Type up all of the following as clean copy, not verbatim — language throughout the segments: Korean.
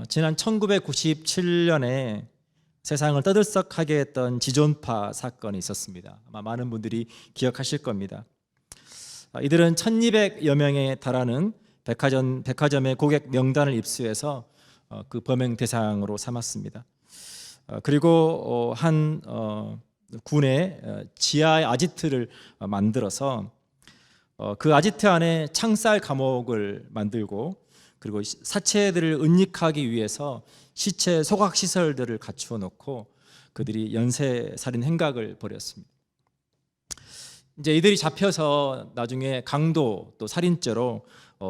지난 1997년에 세상을 떠들썩하게 했던 지존파 사건이 있었습니다. 아마 많은 분들이 기억하실 겁니다. 이들은 1200여 명에 달하는 백화점의 고객 명단을 입수해서 그 범행 대상으로 삼았습니다. 그리고 한 군의 지하의 아지트를 만들어서 그 아지트 안에 창살 감옥을 만들고, 그리고 사체들을 은닉하기 위해서 시체 소각 시설들을 갖추어 놓고 그들이 연쇄 살인 행각을 벌였습니다. 이제 이들이 잡혀서 나중에 강도 또 살인죄로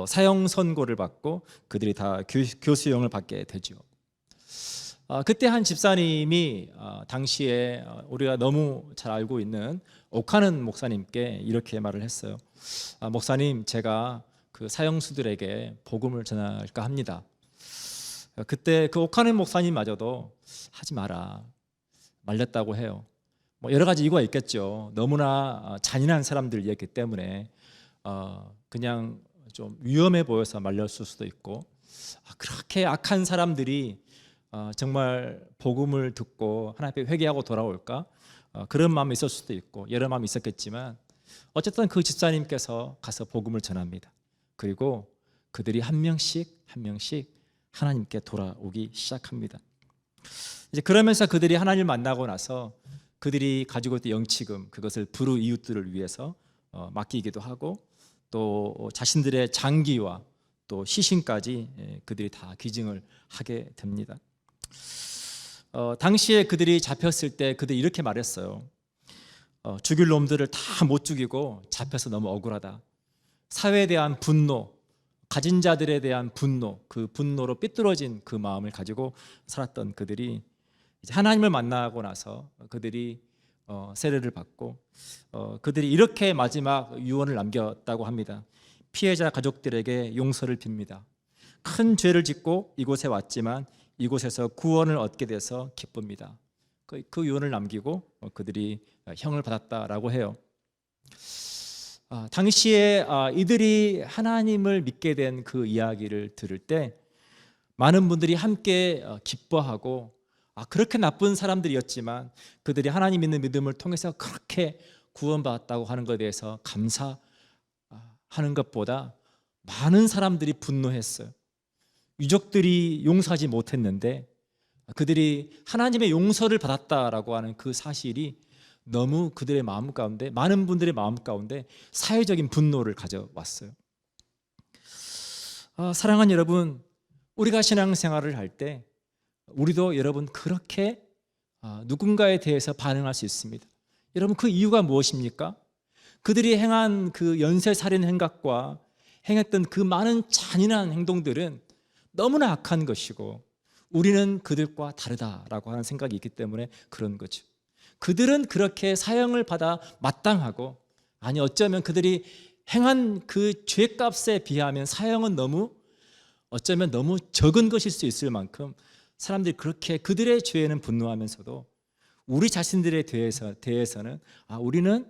사형 선고를 받고 그들이 다 교수형을 받게 되죠. 그때 한 집사님이 당시에 우리가 너무 잘 알고 있는 오카는 목사님께 이렇게 말을 했어요. 목사님, 제가 그 사형수들에게 복음을 전할까 합니다. 그때 그 오카는 목사님마저도 하지 마라, 말렸다고 해요. 뭐 여러 가지 이유가 있겠죠. 너무나 잔인한 사람들이었기 때문에 그냥 좀 위험해 보여서 말렸을 수도 있고, 그렇게 악한 사람들이 정말 복음을 듣고 하나님 앞에 회개하고 돌아올까, 그런 마음이 있을 수도 있고 여러 마음이 있었겠지만, 어쨌든 그 집사님께서 가서 복음을 전합니다. 그리고 그들이 한 명씩 하나님께 돌아오기 시작합니다. 이제 그러면서 그들이 하나님을 만나고 나서 그들이 가지고 있던 영치금, 그것을 불우 이웃들을 위해서 맡기기도 하고, 또 자신들의 장기와 또 시신까지 그들이 다 기증을 하게 됩니다. 당시에 그들이 잡혔을 때 그들이 이렇게 말했어요. 죽일 놈들을 다 못 죽이고 잡혀서 너무 억울하다. 사회에 대한 분노, 가진 자들에 대한 분노, 그 분노로 삐뚤어진 그 마음을 가지고 살았던 그들이 이제 하나님을 만나고 나서 그들이 세례를 받고 그들이 이렇게 마지막 유언을 남겼다고 합니다. 피해자 가족들에게 용서를 빕니다. 큰 죄를 짓고 이곳에 왔지만 이곳에서 구원을 얻게 돼서 기쁩니다. 그 유언을 남기고 그들이 형을 받았다라고 해요. 당시에 이들이 하나님을 믿게 된 그 이야기를 들을 때 많은 분들이 함께 기뻐하고, 그렇게 나쁜 사람들이었지만 그들이 하나님 믿는 믿음을 통해서 그렇게 구원받았다고 하는 것에 대해서 감사하는 것보다 많은 사람들이 분노했어요. 유족들이 용서하지 못했는데 그들이 하나님의 용서를 받았다라고 하는 그 사실이 너무 그들의 마음 가운데, 많은 분들의 마음 가운데 사회적인 분노를 가져왔어요. 사랑하는 여러분, 우리가 신앙생활을 할 때 우리도 여러분 그렇게 누군가에 대해서 반응할 수 있습니다. 여러분, 그 이유가 무엇입니까? 그들이 행한 그 연쇄살인 행각과 행했던 그 많은 잔인한 행동들은 너무나 악한 것이고 우리는 그들과 다르다라고 하는 생각이 있기 때문에 그런 거죠. 그들은 그렇게 사형을 받아 마땅하고, 아니 어쩌면 그들이 행한 그 죄값에 비하면 사형은 어쩌면 너무 적은 것일 수 있을 만큼 사람들이 그렇게 그들의 죄에는 분노하면서도 우리 자신들에 대해서는 우리는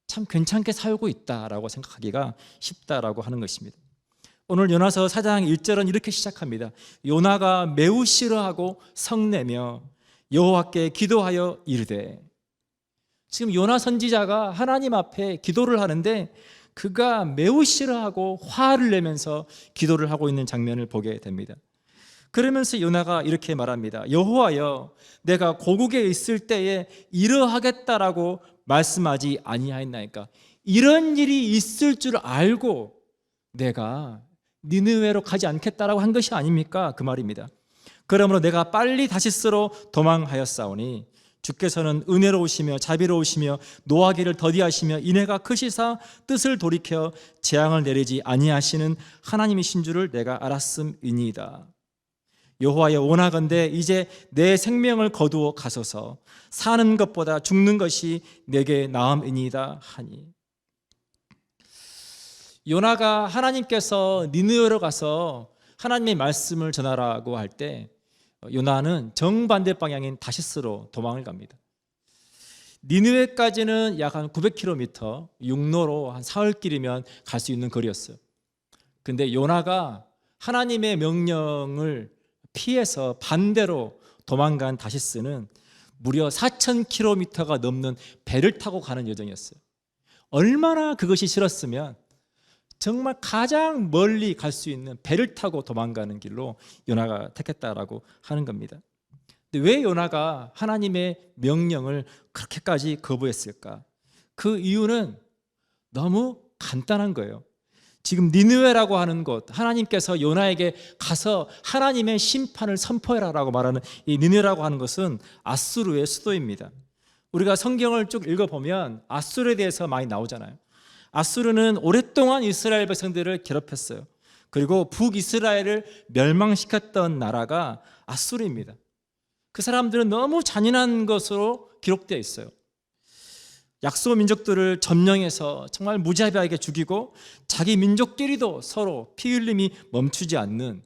참 괜찮게 살고 있다라고 생각하기가 쉽다라고 하는 것입니다. 오늘 요나서 4장 1절은 이렇게 시작합니다. 요나가 매우 싫어하고 성내며 여호와께 기도하여 이르되. 지금 요나 선지자가 하나님 앞에 기도를 하는데 그가 매우 싫어하고 화를 내면서 기도를 하고 있는 장면을 보게 됩니다. 그러면서 요나가 이렇게 말합니다. 여호와여, 내가 고국에 있을 때에 이러하겠다라고 말씀하지 아니하였나이까. 이런 일이 있을 줄 알고 내가 니느웨로 가지 않겠다라고 한 것이 아닙니까? 그 말입니다. 그러므로 내가 빨리 다시스로 도망하였사오니 주께서는 은혜로우시며 자비로우시며 노하기를 더디하시며 인애가 크시사 뜻을 돌이켜 재앙을 내리지 아니하시는 하나님이신 줄을 내가 알았음이니이다. 여호와여, 원하건대 이제 내 생명을 거두어 가소서. 사는 것보다 죽는 것이 내게 나음이니이다 하니. 요나가 하나님께서 니느웨로 가서 하나님의 말씀을 전하라고 할 때 요나는 정반대 방향인 다시스로 도망을 갑니다. 니느웨까지는 약 한 900km, 육로로 한 사흘길이면 갈 수 있는 거리였어요. 근데 요나가 하나님의 명령을 피해서 반대로 도망간 다시스는 무려 4,000km가 넘는 배를 타고 가는 여정이었어요. 얼마나 그것이 싫었으면 정말 가장 멀리 갈 수 있는 배를 타고 도망가는 길로 요나가 택했다라고 하는 겁니다. 근데 왜 요나가 하나님의 명령을 그렇게까지 거부했을까? 그 이유는 너무 간단한 거예요. 지금 니느웨라고 하는 곳, 하나님께서 요나에게 가서 하나님의 심판을 선포해라라고 말하는 이 니느웨라고 하는 것은 아수르의 수도입니다. 우리가 성경을 쭉 읽어보면 아수르에 대해서 많이 나오잖아요. 아수르는 오랫동안 이스라엘 백성들을 괴롭혔어요. 그리고 북이스라엘을 멸망시켰던 나라가 아수르입니다. 그 사람들은 너무 잔인한 것으로 기록되어 있어요. 약소 민족들을 점령해서 정말 무자비하게 죽이고 자기 민족끼리도 서로 피 흘림이 멈추지 않는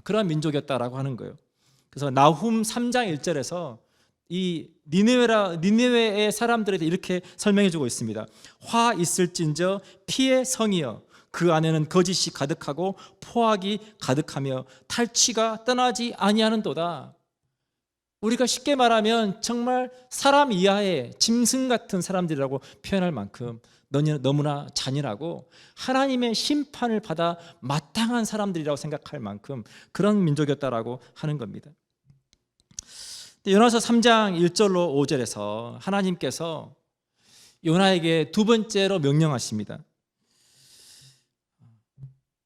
그런 민족이었다라고 하는 거예요. 그래서 나훔 3장 1절에서 이 니느웨의 사람들에 대해 이렇게 설명해 주고 있습니다. 화 있을진저 피의 성이여 그 안에는 거짓이 가득하고 포악이 가득하며 탈취가 떠나지 아니하는도다. 우리가 쉽게 말하면 정말 사람 이하의 짐승 같은 사람들이라고 표현할 만큼 너무나 잔인하고 하나님의 심판을 받아 마땅한 사람들이라고 생각할 만큼 그런 민족이었다라고 하는 겁니다. 요나서 3장 1절로 5절에서 하나님께서 요나에게 두 번째로 명령하십니다.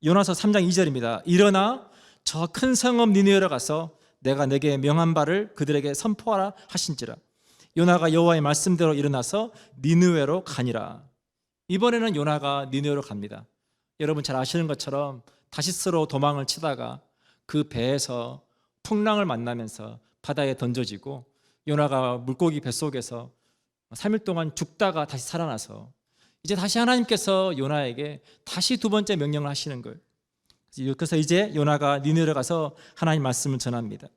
요나서 3장 2절입니다. 일어나 저 큰 성읍 니느웨로 가서 내가 내게 명한 바를 그들에게 선포하라 하신지라. 요나가 여호와의 말씀대로 일어나서 니느웨로 가니라. 이번에는 요나가 니느웨로 갑니다. 여러분 잘 아시는 것처럼 다시스로 도망을 치다가 그 배에서 풍랑을 만나면서 바다에 던져지고 요나가 물고기 뱃속에서 3일 동안 죽다가 다시 살아나서 이제 다시 하나님께서 요나에게 다시 두 번째 명령을 하시는 거예요. 그래서 이제 요나가 니느웨로 가서 하나님 말씀을 전합니다.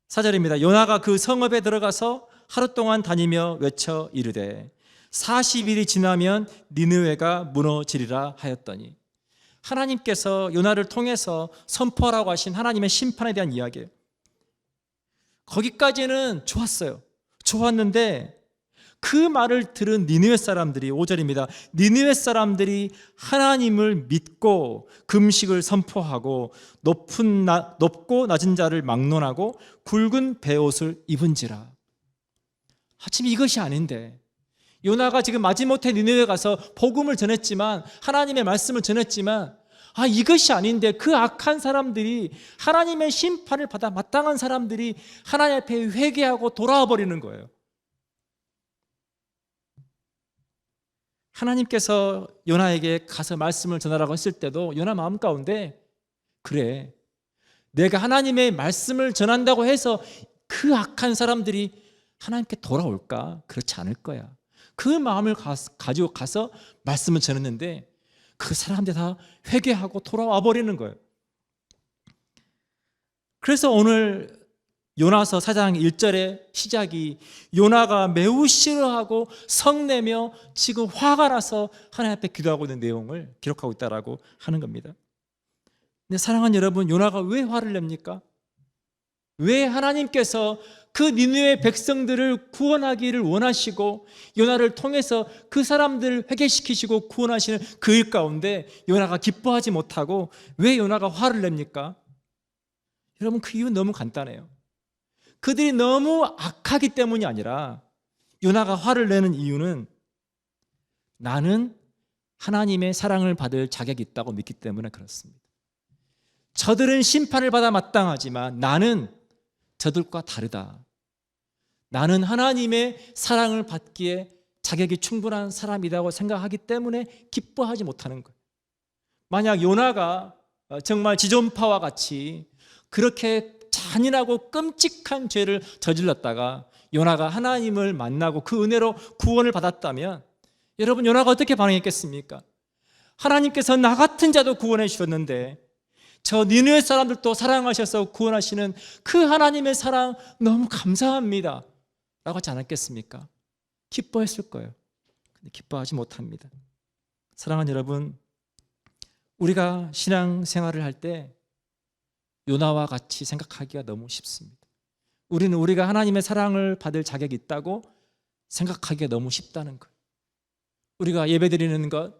4절입니다. 요나가 그 성읍에 들어가서 하루 동안 다니며 외쳐 이르되 40일이 지나면 니느웨가 무너지리라 하였더니, 하나님께서 요나를 통해서 선포하라고 하신 하나님의 심판에 대한 이야기예요. 거기까지는 좋았어요. 좋았는데 그 말을 들은 니느웨 사람들이 5절입니다. 니느웨 사람들이 하나님을 믿고 금식을 선포하고 높고 낮은 자를 막론하고 굵은 베옷을 입은지라. 지금 이것이 아닌데 요나가 지금 마지못해 니느웨 가서 복음을 전했지만 하나님의 말씀을 전했지만 이것이 아닌데 그 악한 사람들이 하나님의 심판을 받아 마땅한 사람들이 하나님 앞에 회개하고 돌아와 버리는 거예요. 하나님께서 요나에게 가서 말씀을 전하라고 했을 때도 요나 마음 가운데 그래, 내가 하나님의 말씀을 전한다고 해서 그 악한 사람들이 하나님께 돌아올까? 그렇지 않을 거야. 그 마음을 가지고 가서 말씀을 전했는데 그 사람들 다 회개하고 돌아와 버리는 거예요. 그래서 오늘 요나서 4장 1절의 시작이 요나가 매우 싫어하고 성내며 지금 화가 나서 하나님 앞에 기도하고 있는 내용을 기록하고 있다라고 하는 겁니다. 근데 사랑하는 여러분, 요나가 왜 화를 냅니까? 왜 하나님께서 그 니느웨 백성들을 구원하기를 원하시고 요나를 통해서 그 사람들을 회개시키시고 구원하시는 그 일 가운데 요나가 기뻐하지 못하고 왜 요나가 화를 냅니까? 여러분, 그 이유는 너무 간단해요. 그들이 너무 악하기 때문이 아니라 요나가 화를 내는 이유는 나는 하나님의 사랑을 받을 자격이 있다고 믿기 때문에 그렇습니다. 저들은 심판을 받아 마땅하지만 나는 저들과 다르다. 나는 하나님의 사랑을 받기에 자격이 충분한 사람이라고 생각하기 때문에 기뻐하지 못하는 거예요. 만약 요나가 정말 지존파와 같이 그렇게 잔인하고 끔찍한 죄를 저질렀다가 요나가 하나님을 만나고 그 은혜로 구원을 받았다면 여러분, 요나가 어떻게 반응했겠습니까? 하나님께서 나 같은 자도 구원해 주셨는데 저 니느웨 사람들도 사랑하셔서 구원하시는 그 하나님의 사랑 너무 감사합니다 라고 하지 않았겠습니까? 기뻐했을 거예요. 근데 기뻐하지 못합니다. 사랑하는 여러분, 우리가 신앙생활을 할 때 요나와 같이 생각하기가 너무 쉽습니다. 우리는 우리가 하나님의 사랑을 받을 자격이 있다고 생각하기가 너무 쉽다는 거예요. 우리가 예배드리는 것,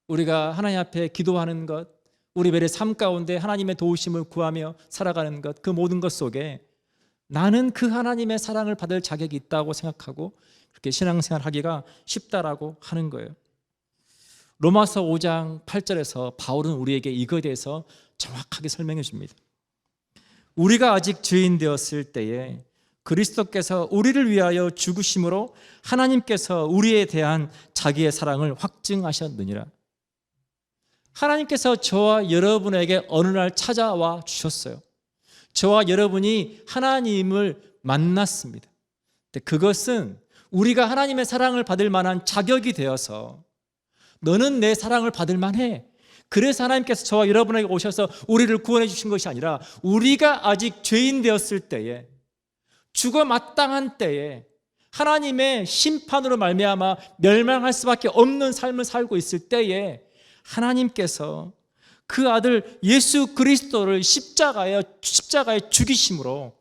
우리가 하나님 앞에 기도하는 것, 우리 매일 삶 가운데 하나님의 도우심을 구하며 살아가는 것, 그 모든 것 속에 나는 그 하나님의 사랑을 받을 자격이 있다고 생각하고 그렇게 신앙생활하기가 쉽다라고 하는 거예요. 로마서 5장 8절에서 바울은 우리에게 이거에 대해서 정확하게 설명해 줍니다. 우리가 아직 죄인 되었을 때에 그리스도께서 우리를 위하여 죽으심으로 하나님께서 우리에 대한 자기의 사랑을 확증하셨느니라. 하나님께서 저와 여러분에게 어느 날 찾아와 주셨어요. 저와 여러분이 하나님을 만났습니다. 그것은 우리가 하나님의 사랑을 받을 만한 자격이 되어서 너는 내 사랑을 받을 만해. 그래서 하나님께서 저와 여러분에게 오셔서 우리를 구원해 주신 것이 아니라 우리가 아직 죄인 되었을 때에, 죽어 마땅한 때에 하나님의 심판으로 말미암아 멸망할 수밖에 없는 삶을 살고 있을 때에 하나님께서 그 아들 예수 그리스도를 십자가에 죽이심으로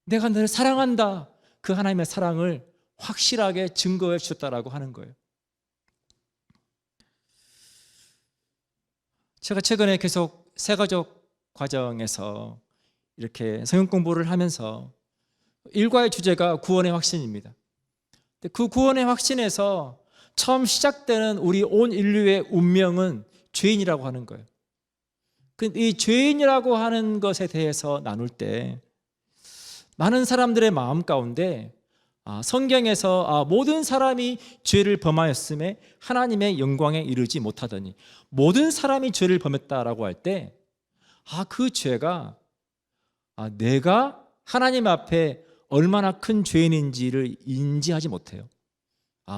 내가 너를 사랑한다, 그 하나님의 사랑을 확실하게 증거해 주셨다라고 하는 거예요. 제가 최근에 계속 새가족 과정에서 이렇게 성경 공부를 하면서 일과의 주제가 구원의 확신입니다. 그 구원의 확신에서 처음 시작되는 우리 온 인류의 운명은 죄인이라고 하는 거예요. 이 죄인이라고 하는 것에 대해서 나눌 때 많은 사람들의 마음 가운데 성경에서 모든 사람이 죄를 범하였음에 하나님의 영광에 이르지 못하더니, 모든 사람이 죄를 범했다라고 할 때 그 죄가 내가 하나님 앞에 얼마나 큰 죄인인지를 인지하지 못해요.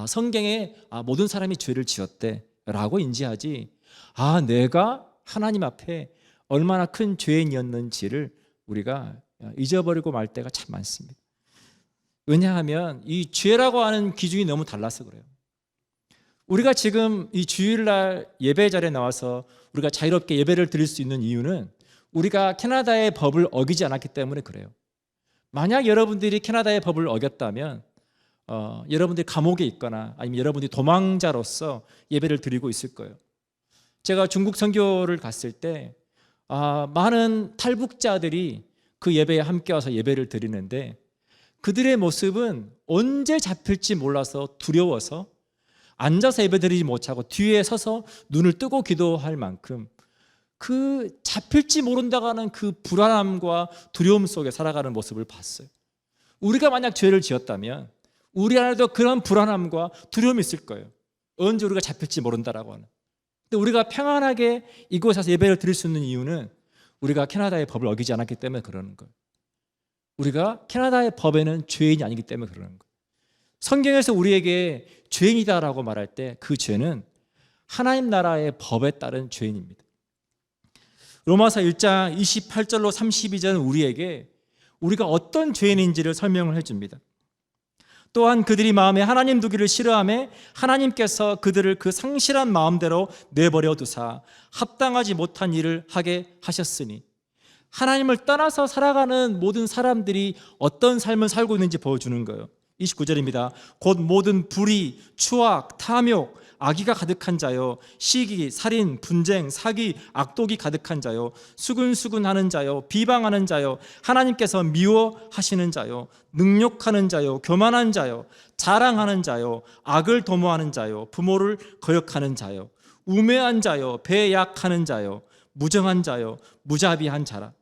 성경에 모든 사람이 죄를 지었대 라고 인지하지, 내가 하나님 앞에 얼마나 큰 죄인이었는지를 우리가 잊어버리고 말 때가 참 많습니다. 왜냐하면 이 죄라고 하는 기준이 너무 달라서 그래요. 우리가 지금 이 주일날 예배 자리에 나와서 우리가 자유롭게 예배를 드릴 수 있는 이유는 우리가 캐나다의 법을 어기지 않았기 때문에 그래요. 만약 여러분들이 캐나다의 법을 어겼다면 여러분들이 감옥에 있거나 아니면 여러분들이 도망자로서 예배를 드리고 있을 거예요. 제가 중국 선교를 갔을 때 많은 탈북자들이 그 예배에 함께 와서 예배를 드리는데 그들의 모습은 언제 잡힐지 몰라서 두려워서 앉아서 예배드리지 못하고 뒤에 서서 눈을 뜨고 기도할 만큼 그 잡힐지 모른다고 하는 그 불안함과 두려움 속에 살아가는 모습을 봤어요. 우리가 만약 죄를 지었다면 우리 안에도 그런 불안함과 두려움이 있을 거예요. 언제 우리가 잡힐지 모른다라고 하는. 근데 우리가 평안하게 이곳에서 예배를 드릴 수 있는 이유는 우리가 캐나다의 법을 어기지 않았기 때문에 그러는 거예요. 우리가 캐나다의 법에는 죄인이 아니기 때문에 그러는 거예요. 성경에서 우리에게 죄인이다라고 말할 때 그 죄는 하나님 나라의 법에 따른 죄인입니다. 로마서 1장 28절로 32절은 우리에게 우리가 어떤 죄인인지를 설명을 해줍니다. 또한 그들이 마음에 하나님 두기를 싫어하며 하나님께서 그들을 그 상실한 마음대로 내버려 두사 합당하지 못한 일을 하게 하셨으니, 하나님을 떠나서 살아가는 모든 사람들이 어떤 삶을 살고 있는지 보여주는 거예요. 29절입니다. 곧 모든 불의, 추악, 탐욕, 악의가 가득한 자요, 시기, 살인, 분쟁, 사기, 악독이 가득한 자요, 수근수근하는 자요, 비방하는 자요, 하나님께서 미워하시는 자요, 능욕하는 자요, 교만한 자요, 자랑하는 자요, 악을 도모하는 자요, 부모를 거역하는 자요, 우매한 자요, 배약하는 자요, 무정한 자요, 무자비한 자라.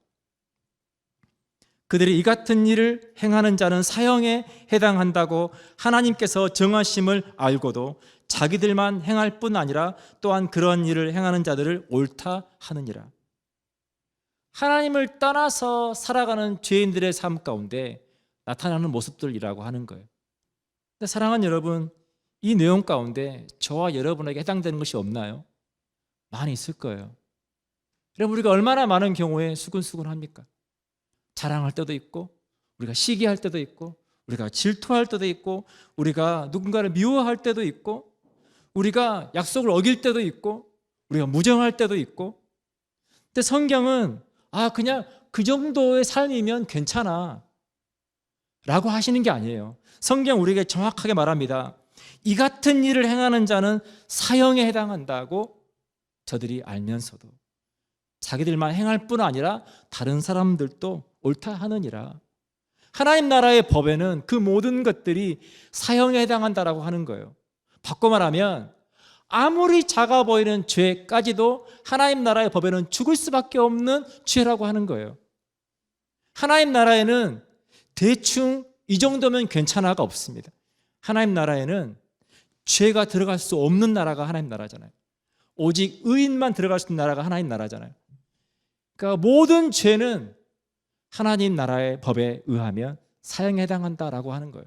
그들이 이 같은 일을 행하는 자는 사형에 해당한다고 하나님께서 정하심을 알고도 자기들만 행할 뿐 아니라 또한 그런 일을 행하는 자들을 옳다 하느니라. 하나님을 떠나서 살아가는 죄인들의 삶 가운데 나타나는 모습들이라고 하는 거예요. 근데 사랑하는 여러분, 이 내용 가운데 저와 여러분에게 해당되는 것이 없나요? 많이 있을 거예요. 여러분, 우리가 얼마나 많은 경우에 수근수근합니까? 자랑할 때도 있고, 우리가 시기할 때도 있고, 우리가 질투할 때도 있고, 우리가 누군가를 미워할 때도 있고, 우리가 약속을 어길 때도 있고, 우리가 무정할 때도 있고. 근데 성경은 그냥 그 정도의 삶이면 괜찮아 라고 하시는 게 아니에요. 성경 우리에게 정확하게 말합니다. 이 같은 일을 행하는 자는 사형에 해당한다고 저들이 알면서도 자기들만 행할 뿐 아니라 다른 사람들도 옳다 하느니라. 하나님 나라의 법에는 그 모든 것들이 사형에 해당한다라고 하는 거예요. 바꿔 말하면 아무리 작아 보이는 죄까지도 하나님 나라의 법에는 죽을 수밖에 없는 죄라고 하는 거예요. 하나님 나라에는 대충 이 정도면 괜찮아가 없습니다. 하나님 나라에는 죄가 들어갈 수 없는 나라가 하나님 나라잖아요. 오직 의인만 들어갈 수 있는 나라가 하나님 나라잖아요. 그러니까 모든 죄는 하나님 나라의 법에 의하면 사형에 해당한다라고 하는 거예요.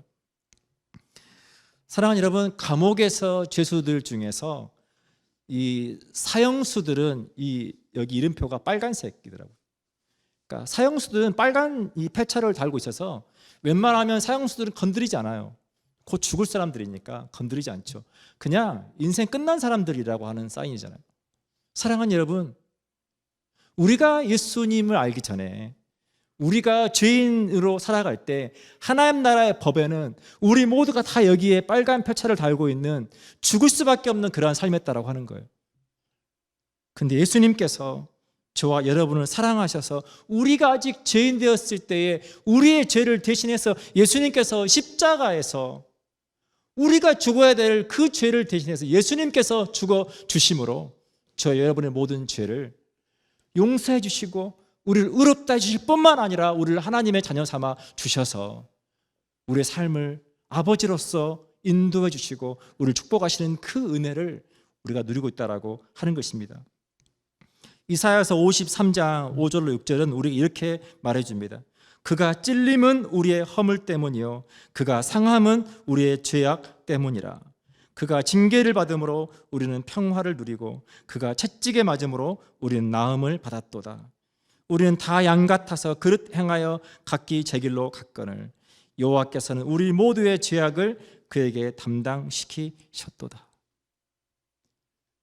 사랑하는 여러분, 감옥에서 죄수들 중에서 이 사형수들은 여기 이름표가 빨간색이더라고요. 그러니까 사형수들은 빨간 이 패차를 달고 있어서 웬만하면 사형수들은 건드리지 않아요. 곧 죽을 사람들이니까 건드리지 않죠. 그냥 인생 끝난 사람들이라고 하는 사인이잖아요. 사랑하는 여러분, 우리가 예수님을 알기 전에 우리가 죄인으로 살아갈 때 하나님 나라의 법에는 우리 모두가 다 여기에 빨간 표차를 달고 있는 죽을 수밖에 없는 그러한 삶이었다라고 하는 거예요. 근데 예수님께서 저와 여러분을 사랑하셔서 우리가 아직 죄인 되었을 때에 우리의 죄를 대신해서 예수님께서 십자가에서 우리가 죽어야 될 그 죄를 대신해서 예수님께서 죽어 주심으로 저 여러분의 모든 죄를 용서해 주시고 우리를 의롭다 해주실 뿐만 아니라 우리를 하나님의 자녀 삼아 주셔서 우리의 삶을 아버지로서 인도해 주시고 우리를 축복하시는 그 은혜를 우리가 누리고 있다라고 하는 것입니다. 이사야서 53장 5절로 6절은 우리에게 이렇게 말해줍니다. 그가 찔림은 우리의 허물 때문이요 그가 상함은 우리의 죄악 때문이라. 그가 징계를 받음으로 우리는 평화를 누리고 그가 채찍에 맞음으로 우리는 나음을 받았도다. 우리는 다 양 같아서 그릇 행하여 각기 제 길로 갔거늘 여호와께서는 우리 모두의 죄악을 그에게 담당시키셨도다.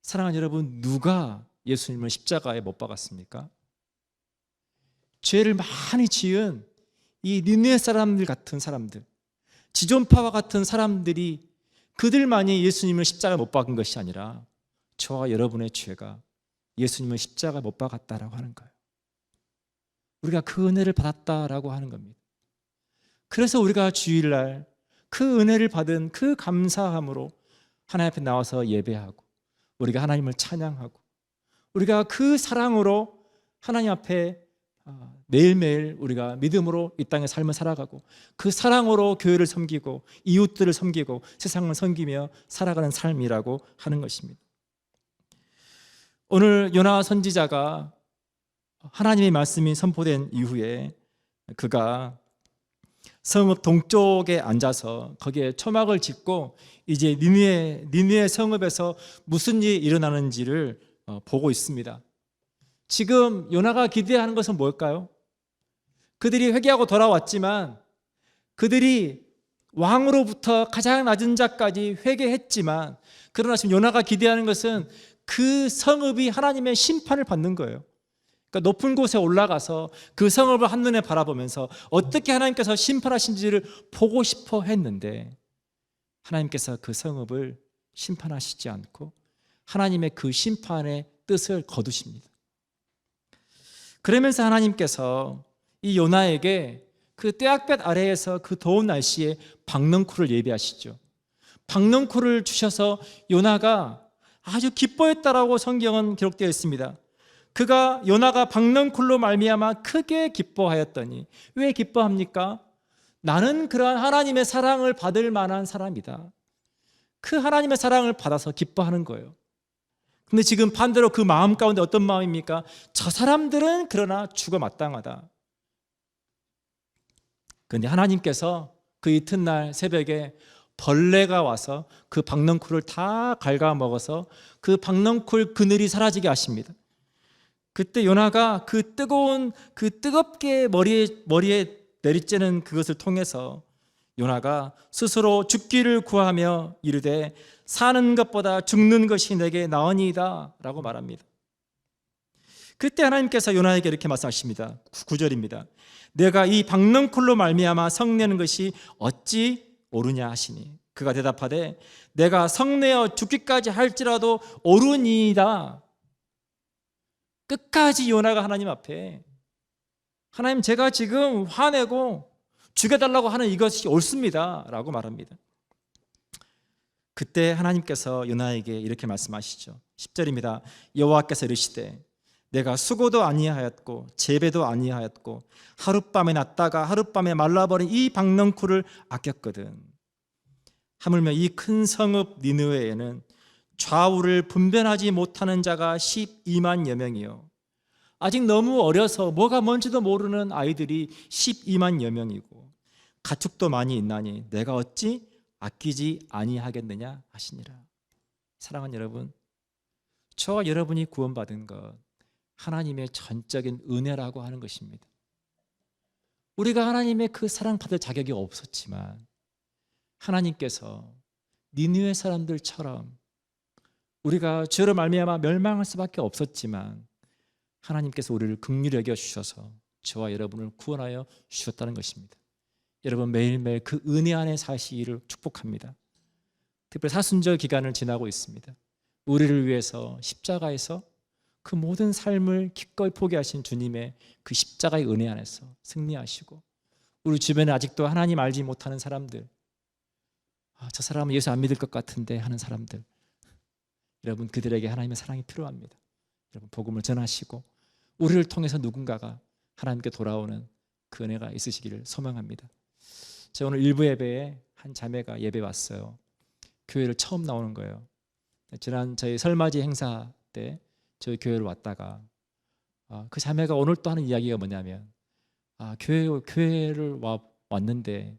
사랑하는 여러분, 누가 예수님을 십자가에 못 박았습니까? 죄를 많이 지은 이 니느웨 사람들 같은 사람들, 지존파와 같은 사람들이 그들만이 예수님을 십자가에 못 박은 것이 아니라 저와 여러분의 죄가 예수님을 십자가에 못 박았다라고 하는 거예요. 우리가 그 은혜를 받았다라고 하는 겁니다. 그래서 우리가 주일날 그 은혜를 받은 그 감사함으로 하나님 앞에 나와서 예배하고 우리가 하나님을 찬양하고 우리가 그 사랑으로 하나님 앞에 매일매일 우리가 믿음으로 이 땅의 삶을 살아가고 그 사랑으로 교회를 섬기고 이웃들을 섬기고 세상을 섬기며 살아가는 삶이라고 하는 것입니다. 오늘 요나 선지자가 하나님의 말씀이 선포된 이후에 그가 성읍 동쪽에 앉아서 거기에 초막을 짓고 이제 니느웨 성읍에서 무슨 일이 일어나는지를 보고 있습니다. 지금 요나가 기대하는 것은 뭘까요? 그들이 회개하고 돌아왔지만 그들이 왕으로부터 가장 낮은 자까지 회개했지만 그러나 지금 요나가 기대하는 것은 그 성읍이 하나님의 심판을 받는 거예요. 그러니까 높은 곳에 올라가서 그 성읍을 한눈에 바라보면서 어떻게 하나님께서 심판하신지를 보고 싶어 했는데 하나님께서 그 성읍을 심판하시지 않고 하나님의 그 심판의 뜻을 거두십니다. 그러면서 하나님께서 이 요나에게 그 떼약볕 아래에서 그 더운 날씨에 박넝쿨을 예비하시죠. 박넝쿨을 주셔서 요나가 아주 기뻐했다라고 성경은 기록되어 있습니다. 요나가 박넝쿨로 말미암아 크게 기뻐하였더니, 왜 기뻐합니까? 나는 그러한 하나님의 사랑을 받을 만한 사람이다. 그 하나님의 사랑을 받아서 기뻐하는 거예요. 근데 지금 반대로 그 마음 가운데 어떤 마음입니까? 저 사람들은 그러나 죽어 마땅하다. 그런데 하나님께서 그 이튿날 새벽에 벌레가 와서 그 박넝쿨을 다 갉아먹어서 그 박넝쿨 그늘이 사라지게 하십니다. 그때 요나가 그 뜨겁게 머리에 내리쬐는 그것을 통해서 요나가 스스로 죽기를 구하며 이르되 사는 것보다 죽는 것이 내게 나으니이다 라고 말합니다. 그때 하나님께서 요나에게 이렇게 말씀하십니다. 9절입니다. 내가 이 박넝쿨로 말미암아 성내는 것이 어찌 옳으냐 하시니 그가 대답하되 내가 성내어 죽기까지 할지라도 옳으니이다. 끝까지 요나가 하나님 앞에 하나님 제가 지금 화내고 죽여달라고 하는 이것이 옳습니다 라고 말합니다. 그때 하나님께서 요나에게 이렇게 말씀하시죠. 10절입니다. 여호와께서 이르시되 내가 수고도 아니하였고 재배도 아니하였고 하룻밤에 났다가 하룻밤에 말라버린 이 박넝쿨을 아꼈거든. 하물며 이 큰 성읍 니느웨에는 좌우를 분별하지 못하는 자가 12만여 명이요 아직 너무 어려서 뭐가 뭔지도 모르는 아이들이 12만여 명이고 가축도 많이 있나니 내가 어찌 아끼지 아니하겠느냐 하시니라. 사랑하는 여러분, 저와 여러분이 구원받은 것 하나님의 전적인 은혜라고 하는 것입니다. 우리가 하나님의 그 사랑받을 자격이 없었지만 하나님께서 니느웨 사람들처럼 우리가 죄로 말미암아 멸망할 수밖에 없었지만 하나님께서 우리를 긍휼히 여겨 주셔서 저와 여러분을 구원하여 주셨다는 것입니다. 여러분 매일매일 그 은혜 안에 사시기를 축복합니다. 특별히 사순절 기간을 지나고 있습니다. 우리를 위해서 십자가에서 그 모든 삶을 기꺼이 포기하신 주님의 그 십자가의 은혜 안에서 승리하시고 우리 주변에 아직도 하나님 알지 못하는 사람들, 저 사람은 예수 안 믿을 것 같은데 하는 사람들, 여러분 그들에게 하나님의 사랑이 필요합니다. 여러분 복음을 전하시고 우리를 통해서 누군가가 하나님께 돌아오는 그 은혜가 있으시기를 소망합니다. 제가 오늘 일부 예배에 한 자매가 예배 왔어요. 교회를 처음 나오는 거예요. 지난 저희 설맞이 행사 때 저희 교회를 왔다가 그 자매가 오늘 또 하는 이야기가 뭐냐면 교회를 왔는데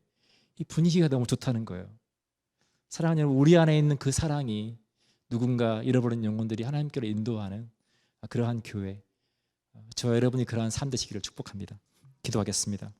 이 분위기가 너무 좋다는 거예요. 사랑하는 여러분, 우리 안에 있는 그 사랑이 누군가 잃어버린 영혼들이 하나님께로 인도하는 그러한 교회, 저와 여러분이 그러한 삶 되시기를 축복합니다. 기도하겠습니다.